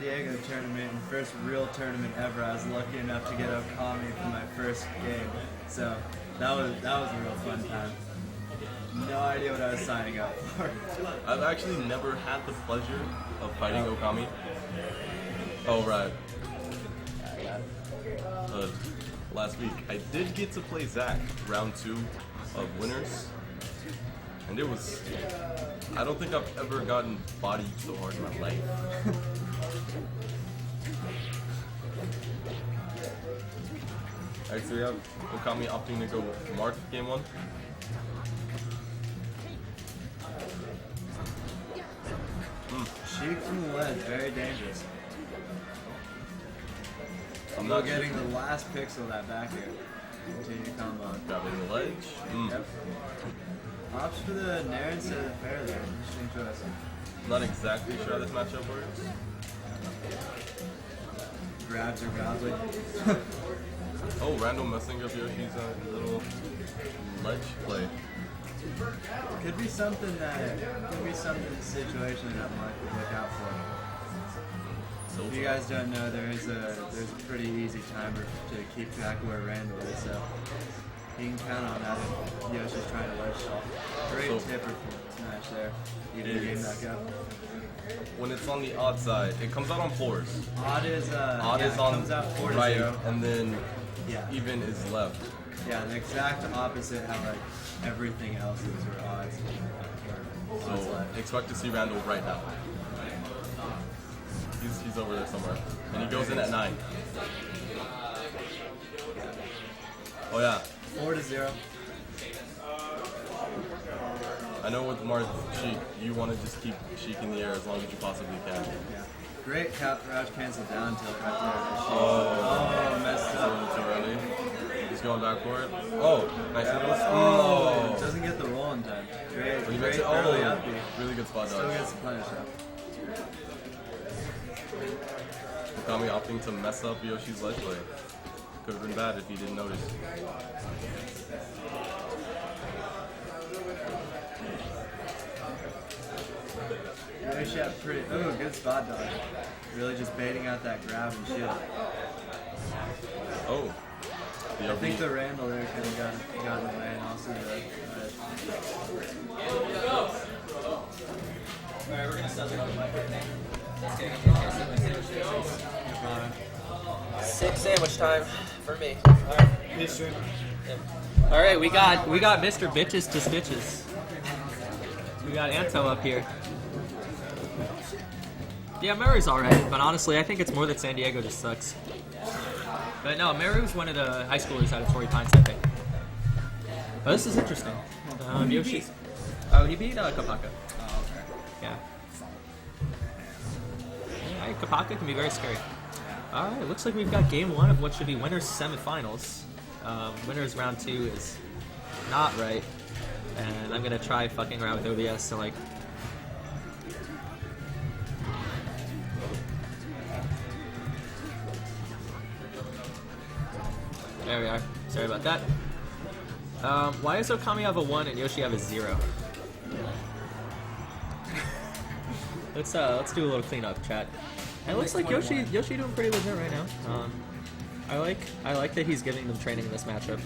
San Diego tournament and first real tournament ever. I was lucky enough to get Okami for my first game, so that was a real fun time. No idea what I was signing up for. I've actually never had the pleasure of fighting Okami. Oh right. Last week I did get to play Zach round 2 of winners, and it was. I don't think I've ever gotten bodied so hard in my life. Alright, so we have Okami opting to go Marth game 1. Sheik from the ledge, very dangerous. I'm not not getting the last pixel of that back here. Continue combo. grabbing the ledge. Yep. Opts for the Nair instead of the fair there. Interesting choice. Not exactly sure how this matchup works. Grabs are godly. Oh, random messing up Yoshi's little ledge play. Could be something situation that Marth could look out for. If you guys don't know, there's a pretty easy timer to keep track of where Randall is, so you can count on that if Yoshi's trying to ledge shot. Great tipper smash there. You did game back up. When it's on the odd side, it comes out on floors. Odd is on comes out 4 to right, 0. and then Yeah. even is left. Yeah, the exact opposite how like everything else is or odds. So expect to see Randall right now. He's over there somewhere. And he goes in at 9. Oh yeah. 4 to 0. I know with Marth, Sheik, you want to just keep Sheik in the air as long as you possibly can. Yeah. Great crouch cancel down tilt right there. Oh, messed He's up. a little too early. He's going back for it. Oh, nice. Oh, doesn't get the roll in time. Great, He great makes it, early up B. really good spot Still dodge. gets the punish up. Okami opting to mess up Yoshi's ledge play. Could have been bad if he didn't notice. Yoshi had pretty, good spot dodge. Really just baiting out that grab and shield. Oh. I think the Randall there could have gotten away and also the Alright, we're gonna start the mic right now. 6 sandwich time for me. Alright. Alright, we got Mr. Bitches to Stitches. We got Anto up here. Yeah, Murray's alright, but honestly I think it's more that San Diego just sucks. But no, Murray was one of the high schoolers out of Torrey Pines, I think. Oh, this is interesting. Yoshi. Oh, he beat Kapaka. Oh, okay. Yeah. Yeah, Kapaka can be very scary. Alright, looks like we've got game 1 of what should be winners semifinals. Winners round 2 is not right. And I'm gonna try fucking around with OBS to like... There we are. Sorry about that. Why does Okami have a 1 and Yoshi have a 0? Let's do a little cleanup, chat. And it looks like Yoshi doing pretty legit right now. I like that he's giving them training in this matchup.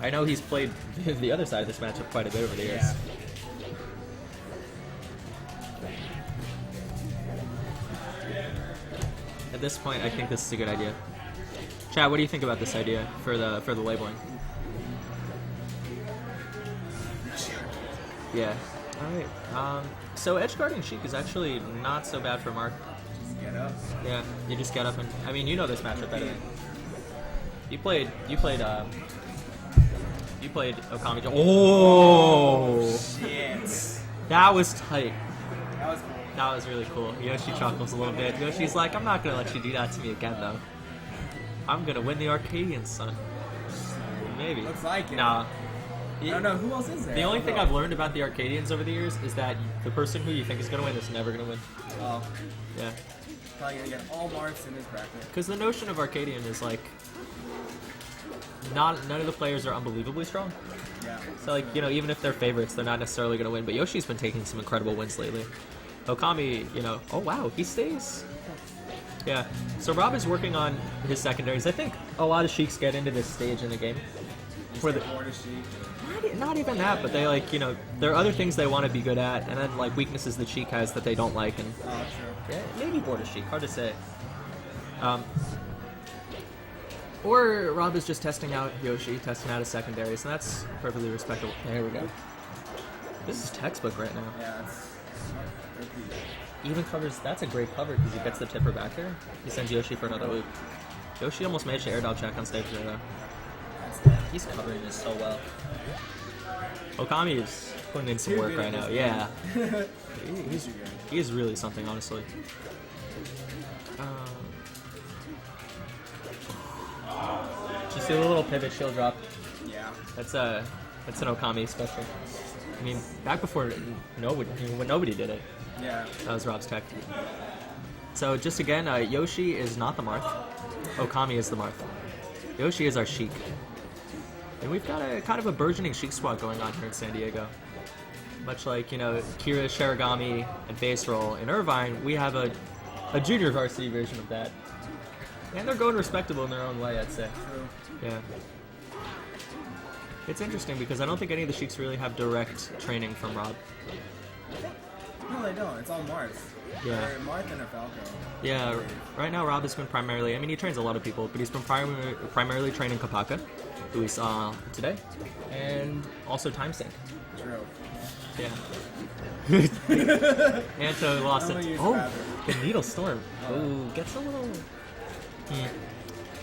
I know he's played the other side of this matchup quite a bit over the years. Yeah. At this point, I think this is a good idea. Chad, what do you think about this idea for the labeling? Yeah. All right. So edge guarding Sheik is actually not so bad for Marth. Just get up. Yeah, you just get up and I mean you know this matchup better than you played Okami. Oh Shit. that was tight. That was cool. That was really cool. Yoshi chuckles a little bit. Yoshi's like, I'm not gonna let you do that to me again though. I'm gonna win the Arcadian, son. Maybe. Looks like it. Nah. I don't know, who else is there? The only thing I've learned about the Arcadians over the years is that the person who you think is going to win is never going to win. Oh, Yeah. probably gonna get all marks in this bracket. Because the notion of Arcadian is like, none of the players are unbelievably strong. Yeah. So like, you know, even if they're favorites, they're not necessarily going to win. But Yoshi's been taking some incredible wins lately. Okami, you know, oh wow, he stays. Yeah. So Rob is working on his secondaries. I think a lot of Sheiks get into this stage in the game. Where the, not even that, but they like, you know, there are other things they want to be good at, and then like weaknesses that Sheik has that they don't like, and yeah, maybe Border Sheik, hard to say. Or Rob is just testing out Yoshi, testing out his secondaries, and that's perfectly respectable. There we go. This is textbook right now. Yeah, it's Even covers, that's a great cover because he gets the tipper back there. He sends Yoshi for another loop. Yoshi almost managed to air dodge check on stage there though. He's covering this so well. Okami is putting in some work right now. Yeah. He's really something, honestly. Did you see the little pivot shield drop? yeah. That's an Okami special. I mean, back before when nobody did it. Yeah. That was Rob's tech. So just again, Yoshi is not the Marth. Okami is the Marth. Yoshi is our Sheik. And we've got a kind of a burgeoning Sheik squad going on here in San Diego. Much like, you know, Kira, Shiragami, and Face Roll in Irvine, we have a junior varsity version of that. And they're going respectable in their own way, I'd say. True. Yeah. It's interesting because I don't think any of the Sheiks really have direct training from Rob. No, they don't. It's all Marth. Yeah. They're Marth and Falco. Yeah, right now Rob has been primarily, I mean, he trains a lot of people, but he's been primarily training Kapaka, who we saw today, and also Time Sync. True. Yeah. Anto lost I'm it. gonna use Oh, Rabbit. the Needle Storm. Oh, gets a little...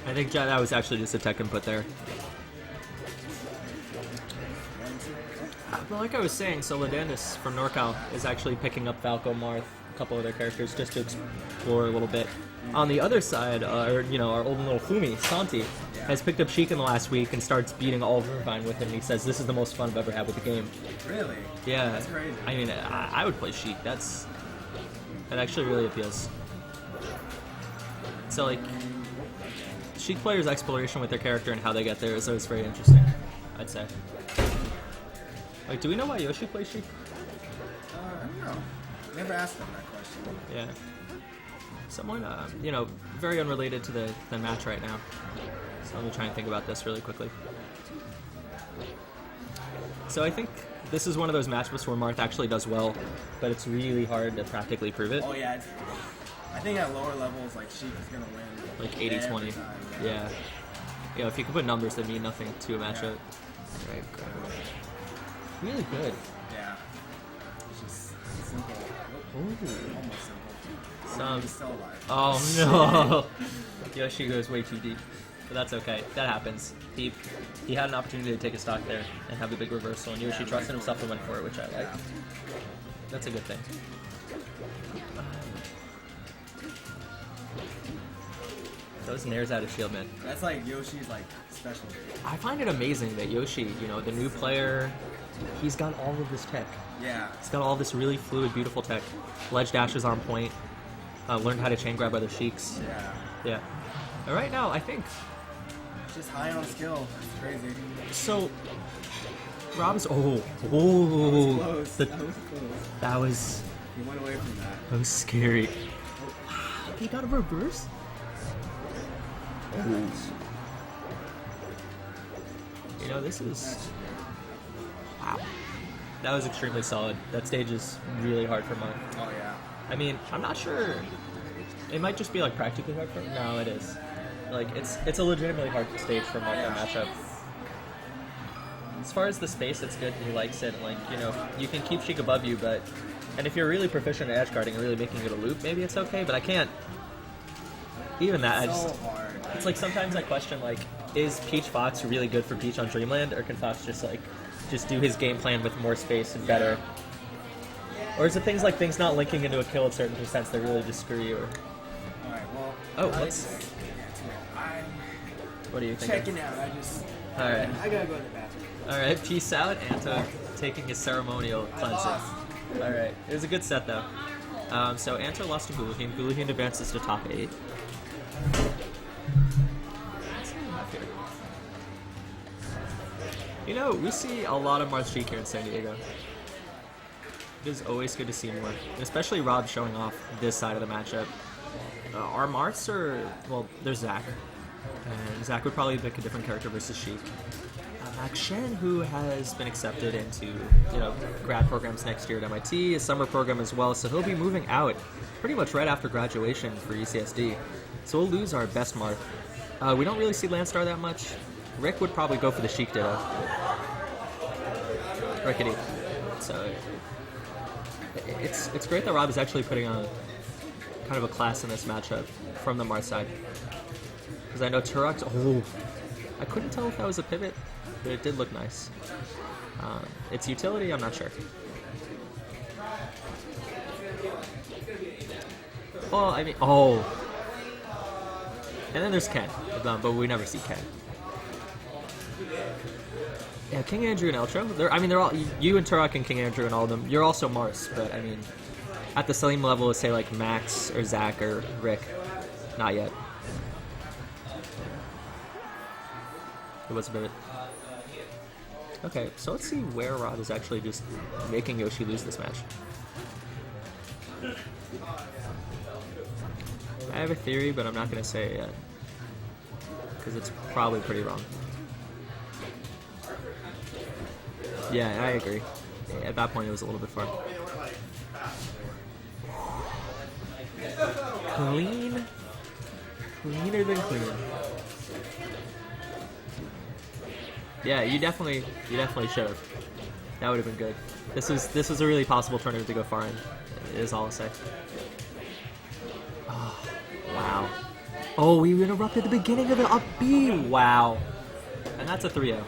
I think that was actually just a tech input there. But like I was saying, so Ladandis from NorCal is actually picking up Falco, Marth, a couple other characters just to explore a little bit. On the other side, our old little Fumi, Santi, has picked up Sheik in the last week and starts beating all of Irvine with him. He says, this is the most fun I've ever had with the game. Really? Yeah. That's crazy. I mean, I would play Sheik. That actually really appeals. So, like, Sheik players' exploration with their character and how they get there is always very interesting, I'd say. Like, do we know why Yoshi plays Sheik? I don't know. Never asked them that question. Yeah. Someone, very unrelated to the match right now. So let me try and think about this really quickly. So I think this is one of those matchups where Marth actually does well, but it's really hard to practically prove it. Oh, yeah. I think at lower levels, like, Sheik is going to win. Like 80-20. every time, Yeah. Yeah, if you can put numbers that mean nothing to a matchup. Right. Really good. Yeah. It's just simple. Ooh. Almost simple. He's still alive. Oh no! Yoshi goes way too deep. But that's okay. That happens. He had an opportunity to take a stock there and have a big reversal, and Yoshi trusted himself and went for it, which I like. Yeah. That's a good thing. Those nairs out of shield, man. That's like Yoshi's like special. I find it amazing that Yoshi, the new player, he's got all of this tech. Yeah. He's got all this really fluid, beautiful tech. Ledge dash is on point. Learned how to chain grab other Sheiks. Yeah. Yeah. And right now, I think... It's just high on skill. It's crazy. So, Rob's... Close. The- That was close. that was... He went away from that. That was scary. Wow, he got a reverse? This is... Wow. That was extremely solid. That stage is really hard for Marth. Oh, yeah. I mean, I'm not sure. It might just be like practically hard for him. No, it is. Like it's a legitimately hard stage for Marth to match up. As far as the space, it's good and he likes it. Like, you can keep Sheik above you, and if you're really proficient at edge guarding and really making it a loop, maybe it's okay. But I can't. Even that, It's so hard. it's like sometimes I question like, is Peach Fox really good for Peach on Dreamland, or can Fox just do his game plan with more space and better? Or is it things not linking into a kill at certain percents that really just screw you? Alright, well. Oh, let's... I'm What do you think? checking out. Alright. I gotta go to the bathroom. Alright, peace out. Anto taking his ceremonial cleanses. Alright, it was a good set though. So Anto lost to Guluhin. Guluhin advances to top 8. We see a lot of Marth Sheik here in San Diego. It is always good to see more, especially Rob showing off this side of the matchup. Our Marths are, well, there's Zach. And Zach would probably pick a different character versus Sheik. Max Shen, who has been accepted into, grad programs next year at MIT, a summer program as well, so he'll be moving out pretty much right after graduation for UCSD. So we'll lose our best Marth. We don't really see Landstar that much. Rick would probably go for the Sheik Ditto. Rickety. So it's great that Rob is actually putting on kind of a class in this matchup from the Marth side. Because I know Turok's... Oh, I couldn't tell if that was a pivot, but it did look nice. Its utility, I'm not sure. Well, I mean... Oh! And then there's Ken, but we never see Ken. Yeah, King Andrew and Eltro. They're all... You and Turok and King Andrew and all of them, you're also Marths, but I mean... At the same level as, say, like Max or Zach or Rick. Not yet. It was a bit. Okay, so let's see where Rob is actually just making Yoshi lose this match. I have a theory, but I'm not going to say it yet. Because it's probably pretty wrong. Yeah, I agree. At that point, it was a little bit far. Clean? Cleaner than clean. Yeah, you definitely should have. That would have been good. This was a really possible tournament to go far in. Is all I'll say. Oh, wow. Oh, we interrupted the beginning of the up B. Wow. And that's a 3-0.